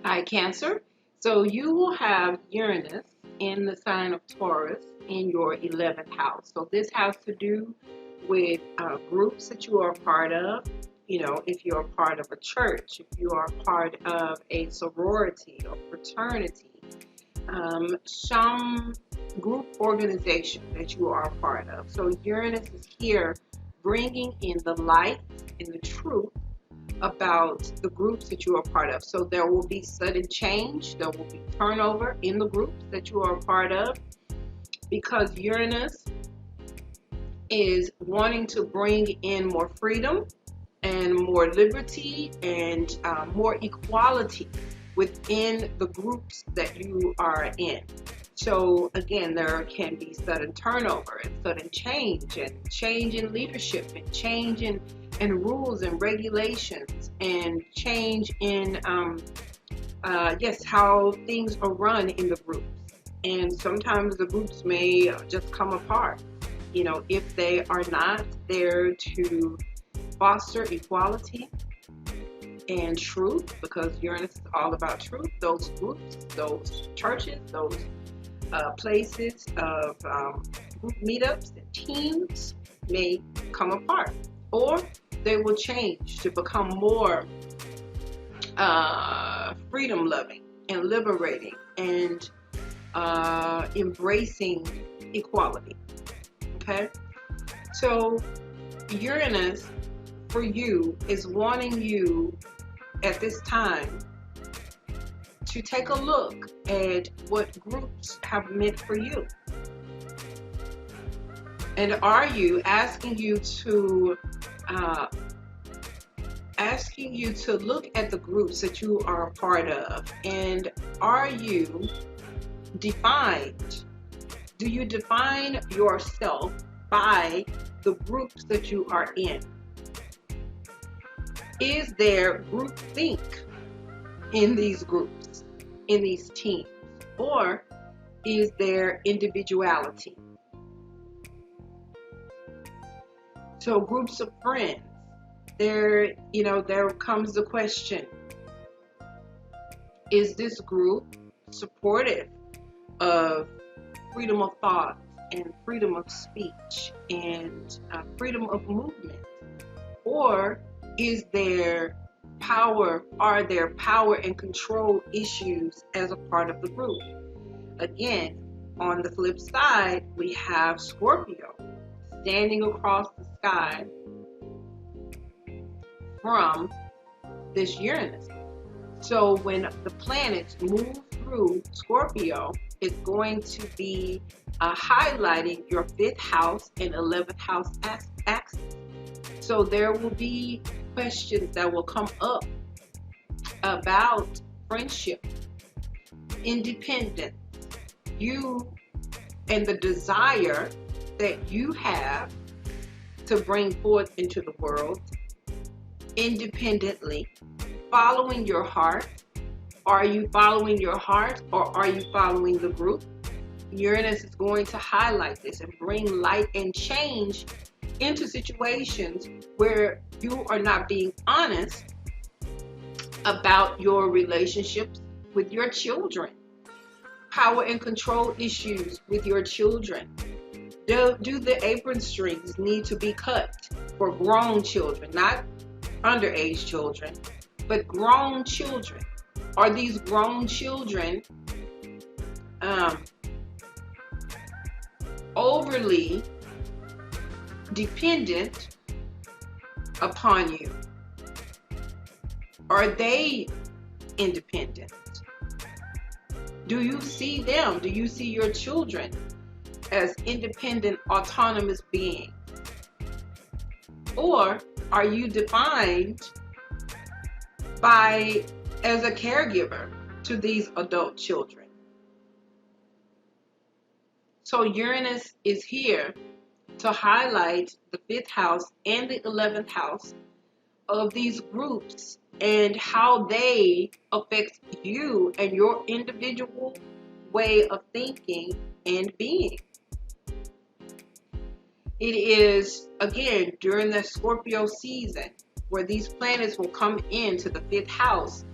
Hi, Cancer. So you will have Uranus in the sign of Taurus in your 11th house. So this has to do with groups that you are a part of. You know, if you're a part of a church, if you are a part of a sorority or fraternity, some group organization that you are a part of. So Uranus is here bringing in the light and the truth about the groups that you are part of. So there will be sudden change, there will be turnover in the groups that you are a part of because Uranus is wanting to bring in more freedom and more liberty and more equality within the groups that you are in. So again, there can be sudden turnover and sudden change and change in leadership and change in rules and regulations and change in yes, how things are run in the groups. And sometimes the groups may just come apart, you know, if they are not there to foster equality and truth, because Uranus is all about truth. Those groups, those churches, those places of group meetups and teams may come apart, or they will change to become more freedom loving and liberating and embracing equality. Okay, so Uranus for you is wanting you at this time to take a look at what groups have meant for you. And are you asking you to look at the groups that you are a part of, and are you defined? Do you define yourself by the groups that you are in? Is there groupthink in these groups, in these teams, or is there individuality? So groups of friends, there comes the question, is this group supportive of freedom of thought and freedom of speech and freedom of movement? Or is there are there power and control issues as a part of the group? Again, on the flip side, we have Scorpio standing across the sky from this Uranus. So when the planets move through Scorpio, it's going to be highlighting your 5th house and 11th house axis. So there will be questions that will come up about friendship, independence, you and the desire that you have to bring forth into the world independently, following your heart. Are you following your heart, or are you following the group? Uranus is going to highlight this and bring light and change into situations where you are not being honest about your relationships with your children, power and control issues with your children. Do the apron strings need to be cut for grown children, not underage children, but grown children? Are these grown children overly dependent upon you? Are they independent? Do you see them? Do you see your children as independent, autonomous beings? Or are you defined as a caregiver to these adult children? So Uranus is here to highlight the 5th house and the 11th house of these groups and how they affect you and your individual way of thinking and being. It is, again, during the Scorpio season where these planets will come into the 5th house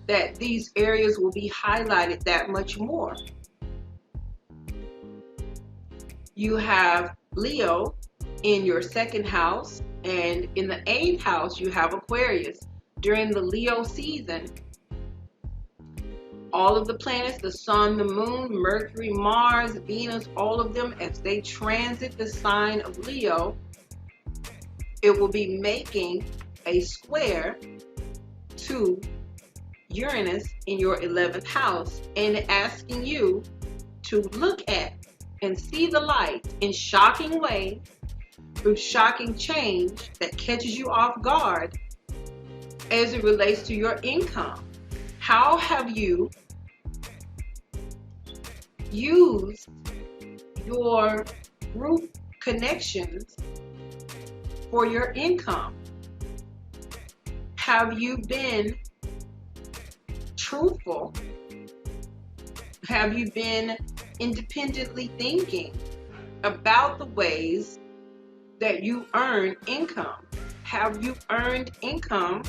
that these areas will be highlighted that much more. You have Leo in your second house, and in the 8th house you have Aquarius. During the Leo season, all of the planets, the Sun, the Moon, Mercury, Mars, Venus, all of them, as they transit the sign of Leo, it will be making a square to Uranus in your 11th house and asking you to look at and see the light in shocking ways, through shocking change that catches you off guard as it relates to your income. How have you used your group connections for your income? Have you been truthful? Have you been independently thinking about the ways that you earn income? Have you earned income?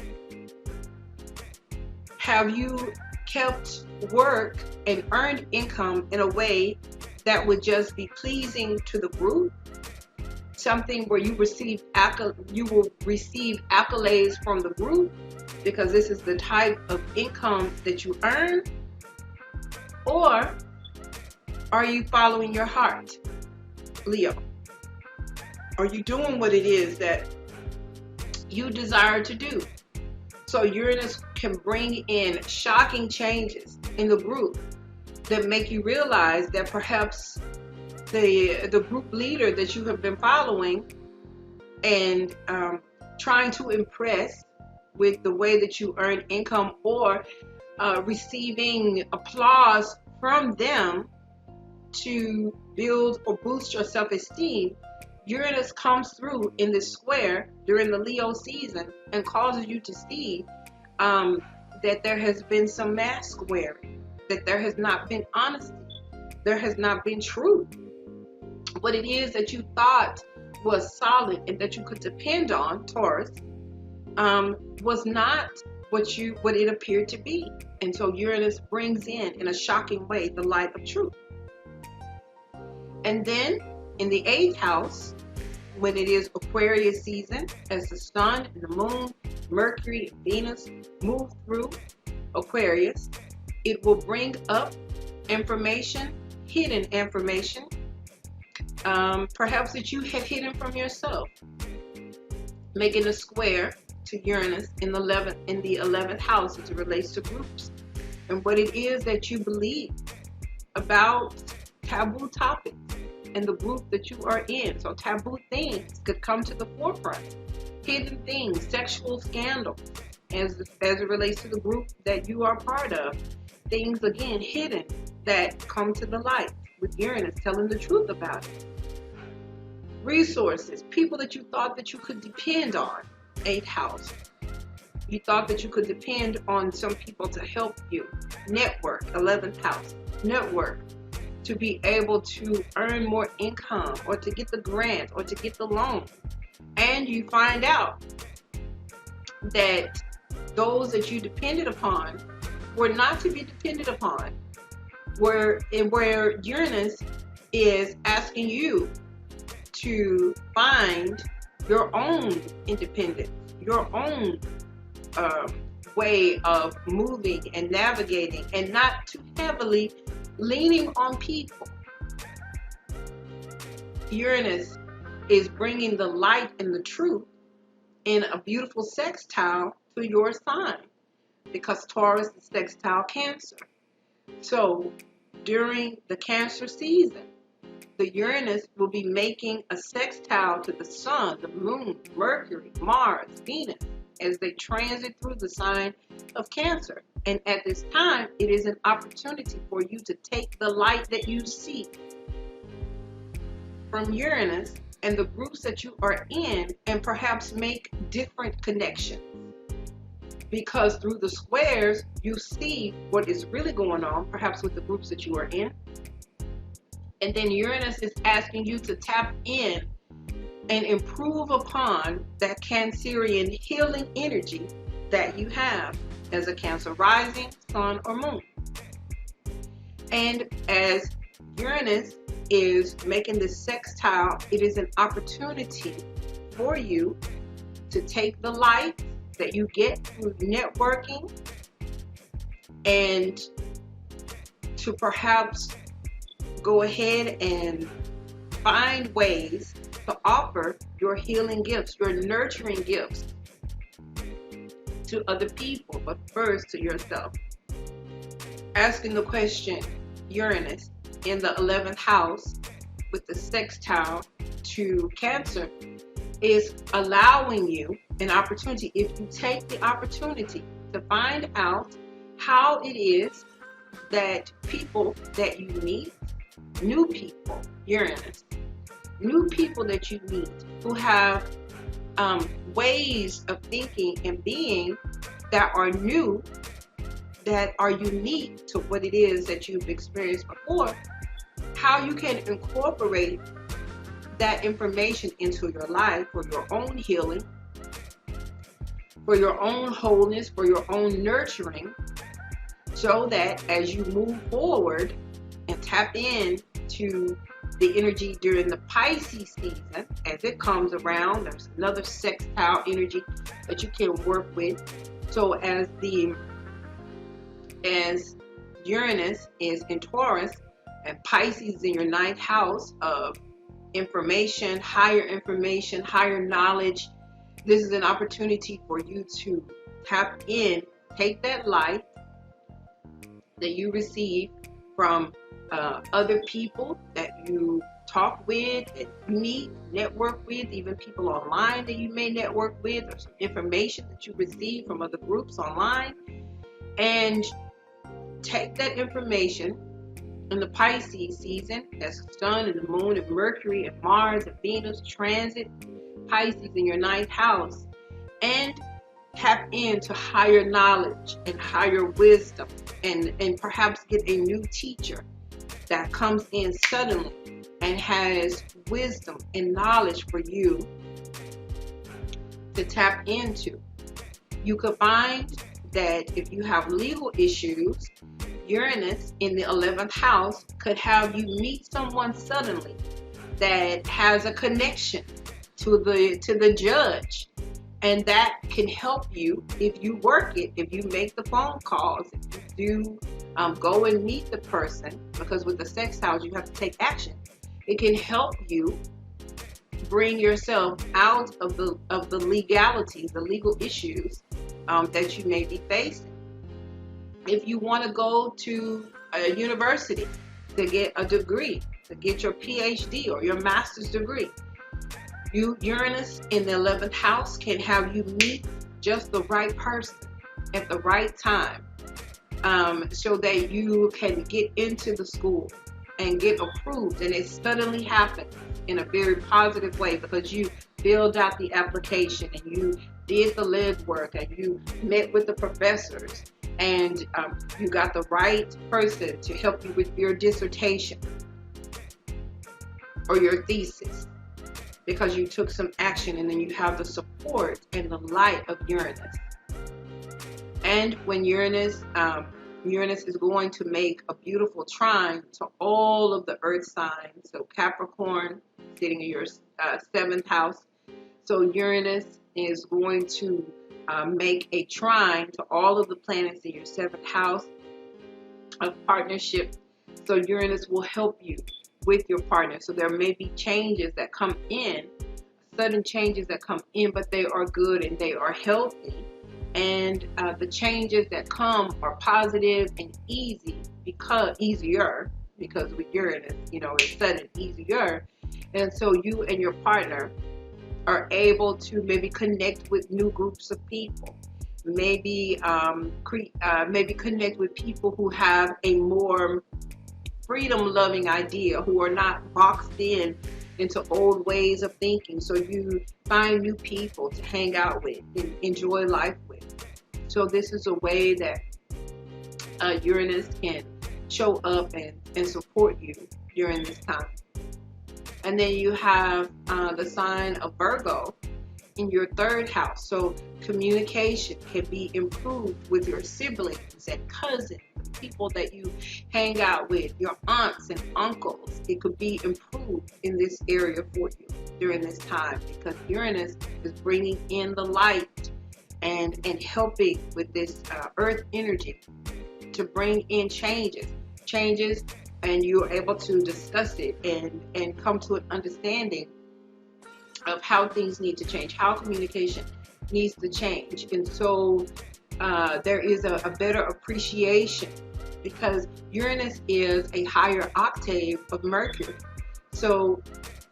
Have you kept work and earned income in a way that would just be pleasing to the group? Something where you will receive accolades from the group because this is the type of income that you earn? Or are you following your heart, Leo? Are you doing what it is that you desire to do? So Uranus can bring in shocking changes in the group that make you realize that perhaps the group leader that you have been following and trying to impress with the way that you earn income, or receiving applause from them to build or boost your self-esteem, Uranus comes through in this square during the Leo season and causes you to see that there has been some mask wearing, that there has not been honesty, there has not been truth. What it is that you thought was solid and that you could depend on, Taurus, was not what it appeared to be. And so Uranus brings in a shocking way, the light of truth. And then in the 8th house, when it is Aquarius season, as the Sun and the Moon, Mercury and Venus move through Aquarius, it will bring up information, hidden information, perhaps that you have hidden from yourself, making a square to Uranus in the 11th house as it relates to groups and what it is that you believe about taboo topics and the group that you are in. So taboo things could come to the forefront, hidden things, sexual scandals as it relates to the group that you are part of. Things, again, hidden that come to the light with Uranus telling the truth about it. Resources, people that you thought that you could depend on, 8th house. You thought that you could depend on some people to help you. Network, 11th house. Network, to be able to earn more income or to get the grant or to get the loan. And you find out that those that you depended upon were not to be depended upon, where Uranus is asking you to find your own independence, your own way of moving and navigating, and not too heavily leaning on people. Uranus is bringing the light and the truth in a beautiful sextile to your sign, because Taurus is sextile Cancer. So during the Cancer season, the Uranus will be making a sextile to the Sun, the Moon, Mercury, Mars, Venus, as they transit through the sign of Cancer. And at this time, it is an opportunity for you to take the light that you seek from Uranus and the groups that you are in and perhaps make different connections. Because through the squares, you see what is really going on, perhaps with the groups that you are in. And then Uranus is asking you to tap in and improve upon that Cancerian healing energy that you have as a Cancer rising, sun, or moon. And as Uranus is making this sextile, it is an opportunity for you to take the light that you get through networking and to perhaps go ahead and find ways to offer your healing gifts, your nurturing gifts to other people, but first to yourself. Asking the question, Uranus in the 11th house with the sextile to Cancer is allowing you an opportunity, if you take the opportunity to find out how it is that people that you meet, new people, Uranus, new people that you meet who have ways of thinking and being that are new, that are unique to what it is that you've experienced before, how you can incorporate that information into your life for your own healing, for your own wholeness, for your own nurturing, so that as you move forward and tap in to the energy during the Pisces season, as it comes around, there's another sextile energy that you can work with. So as Uranus is in Taurus and Pisces is in your 9th house of information, higher knowledge, this is an opportunity for you to tap in, take that light that you receive from other people that you talk with, that you meet, network with, even people online that you may network with, or some information that you receive from other groups online, and take that information in the Pisces season, that's the sun and the moon and Mercury and Mars and Venus transit Pisces in your 9th house, and tap into higher knowledge and higher wisdom, and perhaps get a new teacher that comes in suddenly and has wisdom and knowledge for you to tap into. You could find that if you have legal issues, Uranus in the 11th house could have you meet someone suddenly that has a connection to the judge, and that can help you if you work it, if you make the phone calls, if you do go and meet the person, because with the sextiles you have to take action. It can help you bring yourself out of the legalities, the legal issues that you may be facing. If you want to go to a university to get a degree, to get your PhD or your master's degree, Uranus in the 11th house can have you meet just the right person at the right time, so that you can get into the school and get approved, and it suddenly happens in a very positive way because you filled out the application and you did the legwork and you met with the professors and you got the right person to help you with your dissertation or your thesis, because you took some action, and then you have the support and the light of Uranus. And when Uranus is going to make a beautiful trine to all of the earth signs, so Capricorn sitting in your 7th house, so Uranus is going to make a trine to all of the planets in your 7th house of partnership. So Uranus will help you with your partner. So there may be changes that come in, sudden changes that come in, but they are good and they are healthy. And the changes that come are positive and easier because with Uranus, it's sudden, easier. And so you and your partner are able to maybe connect with new groups of people, maybe connect with people who have a more freedom-loving idea, who are not boxed into old ways of thinking. So you find new people to hang out with and enjoy life with. So this is a way that Uranus can show up and support you during this time. And then you have the sign of Virgo in your third house. So communication can be improved with your siblings and cousins, people that you hang out with, your aunts and uncles. It could be improved in this area for you during this time, because Uranus is bringing in the light and helping with this earth energy to bring in changes, and you're able to discuss it and come to an understanding of how things need to change, how communication needs to change. And so there is a better appreciation, because Uranus is a higher octave of Mercury. So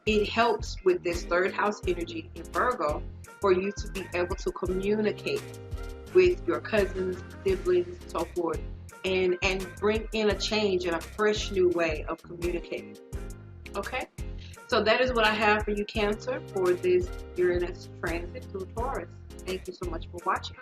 it helps with this third house energy in Virgo for you to be able to communicate with your cousins, siblings, and so forth, and bring in a change and a fresh new way of communicating. Okay? So that is what I have for you, Cancer, for this Uranus transit through Taurus. Thank you so much for watching.